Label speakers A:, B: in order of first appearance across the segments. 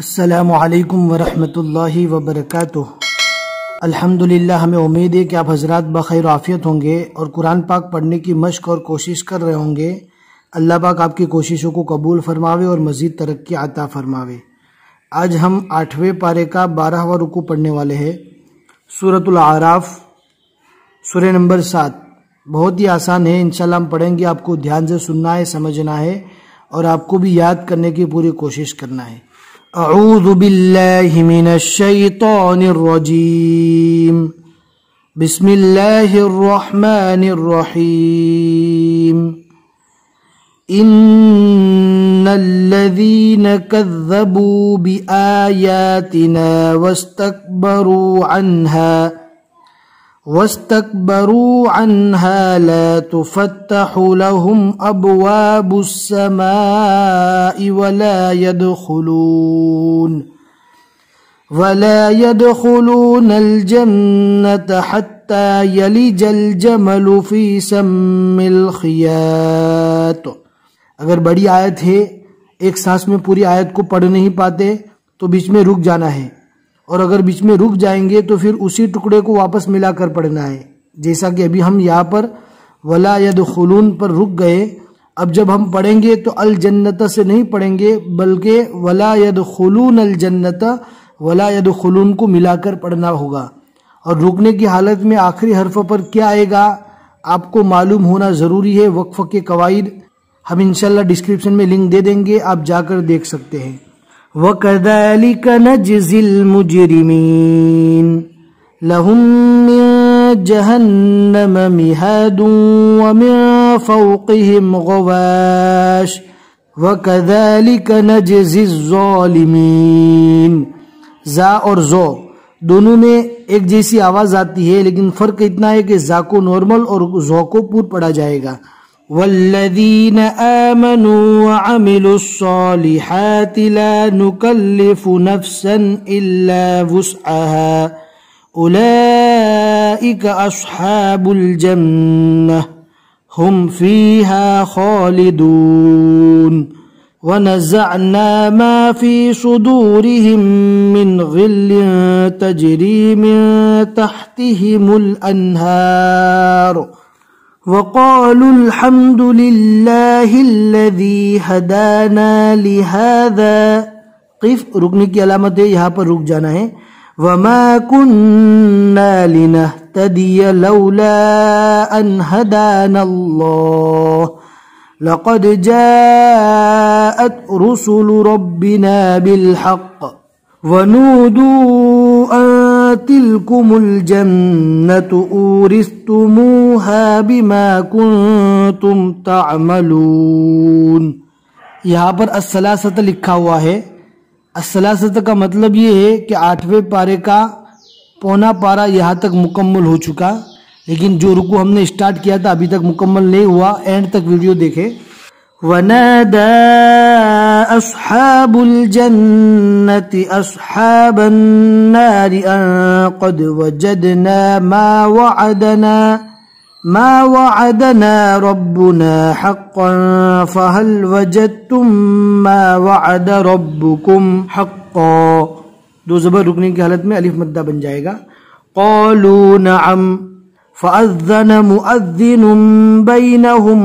A: السلام علیکم ورحمۃ اللہ وبرکاتہ۔ الحمدللہ، ہمیں امید ہے کہ آپ حضرات بخیر و عافیت ہوں گے اور قرآن پاک پڑھنے کی مشق اور کوشش کر رہے ہوں گے۔ اللہ پاک آپ کی کوششوں کو قبول فرماوے اور مزید ترقی عطا فرماوے۔ آج ہم 8ویں پارے کا 12واں رکوع پڑھنے والے ہیں، سورۃ الاعراف، سورہ نمبر 7۔ بہت ہی آسان ہے، انشاءاللہ ہم پڑھیں گے، آپ کو دھیان سے سننا ہے، سمجھنا ہے اور آپ کو بھی یاد کرنے کی پوری کوشش کرنا ہے۔ اعوذ باللہ من الشیطان الرجیم، بسم اللہ الرحمن الرحیم۔ ان الذین کذبوا بآیاتنا واستكبروا عنها لا تفتح لهم أبواب السماء ولا يدخلون الجنة حتى يلج الجمل في سم الخياط۔ اگر بڑی آیت ہے، ایک سانس میں پوری آیت کو پڑھ نہیں پاتے تو بیچ میں رک جانا ہے، اور اگر بیچ میں رک جائیں گے تو پھر اسی ٹکڑے کو واپس ملا کر پڑھنا ہے، جیسا کہ ابھی ہم یہاں پر ولا يدخلون پر رک گئے۔ اب جب ہم پڑھیں گے تو الجنت سے نہیں پڑھیں گے، بلکہ ولا يدخلون الجنت، ولا يدخلون کو ملا کر پڑھنا ہوگا۔ اور رکنے کی حالت میں آخری حرف پر کیا آئے گا آپ کو معلوم ہونا ضروری ہے۔ وقف کے قواعد ہم انشاءاللہ ڈسکرپشن میں لنک دے دیں گے، آپ جا کر دیکھ سکتے ہیں۔ وَكَذَلِكَ نَجْزِي الْمُجْرِمِينَ لَهُم مِّن جَهَنَّمَ مِهَادٌ وَمِن فَوْقِهِمْ غَوَاشٍ وَكَذَلِكَ نَجْزِي الظَّالِمِينَ۔ زا اور زو دونوں میں ایک جیسی آواز آتی ہے، لیکن فرق اتنا ہے کہ زا کو نارمل اور زو کو پور پڑھا جائے گا۔ والذین آمنوا وعملوا الصالحات لا نکلف نفسا الا وسعها اولئک اصحاب الجنہ هم فیہا خالدون ونزعنا ما في صدورهم من غل تجری من تحتهم الانہار وقالوا الحمد لله الذي هدانا لهذا۔ قف رکنے کی علامت ہے، یہاں پر رک جانا ہے۔ وما كنا لنهتدي لولا ان هدانا الله لقد جاءت رسل ربنا بالحق ونودوا ان تلكم الجنة أورثتموها بما كنتم تعملون۔ یہاں پر الثلاثۃ لکھا ہوا ہے۔ الثلاثۃ کا مطلب یہ ہے کہ 8ویں پارے کا پونا پارا یہاں تک مکمل ہو چکا، لیکن جو رکوع ہم نے اسٹارٹ کیا تھا ابھی تک مکمل نہیں ہوا، اینڈ تک ویڈیو دیکھے۔ وَنَادَى أَصْحَابُ الْجَنَّةِ أَصْحَابَ النَّارِ أَن قَدْ وَجَدْنَا مَا وَعَدَنَا رَبُّنَا حَقًّا فَهَلْ وَجَدْتُم مَّا وَعَدَ رَبُّكُمْ حَقًّا۔ دو زبر رکنے کی حالت میں الف مدہ بن جائے گا۔ قَالُوا نَعَمْ فَأَذَّنَ مُؤَذِّنٌ بَيْنَهُمْ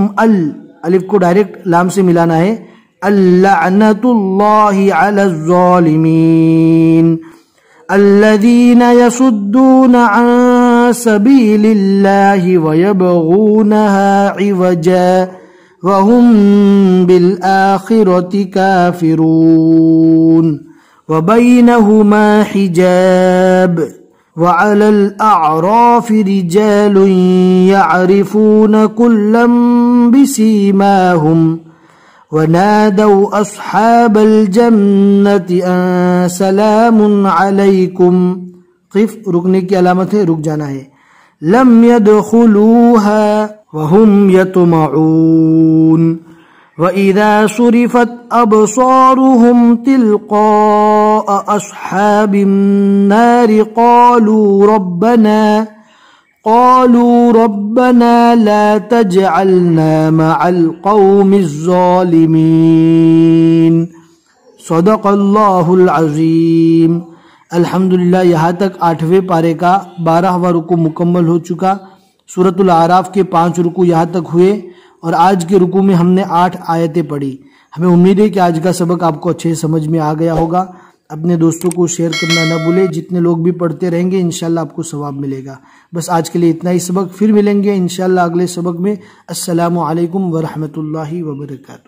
A: الف کو ڈائریکٹ لام سے ملانا ہے۔ اللعنۃ اللہ علی الظالمین الذین یصدون عن سبیل اللہ ویبغونها عوجا وهم بالآخرة کافرون وبینہما حجاب وعلى الأعراف رجال يعرفون كلا بسيماهم ونادوا أصحاب الجنة أن سلام عليكم۔ قف رکنے کی علامت ہے، رک جانا ہے۔ لم يدخلوها وهم يطمعون وَإِذَا صُرِفَتْ أَبْصَارُهُمْ تِلْقَاءَ أَصْحَابِ النَّارِ قَالُوا رَبَّنَا لَا تَجْعَلْنَا مَعَ الْقَوْمِ الظَّالِمِينَ۔ صدق اللہ العظیم۔ الحمدللہ یہاں تک 8ویں پارے کا 12واں رکوع مکمل ہو چکا۔ سورۃ الاعراف کے 5 رکوع یہاں تک ہوئے اور آج کے رکوع میں ہم نے 8 آیتیں پڑھی۔ ہمیں امید ہے کہ آج کا سبق آپ کو اچھے سمجھ میں آ گیا ہوگا۔ اپنے دوستوں کو شیئر کرنا نہ بھولے، جتنے لوگ بھی پڑھتے رہیں گے انشاءاللہ آپ کو ثواب ملے گا۔ بس آج کے لیے اتنا ہی سبق، پھر ملیں گے انشاءاللہ اگلے سبق میں۔ السلام علیکم ورحمۃ اللہ وبرکاتہ۔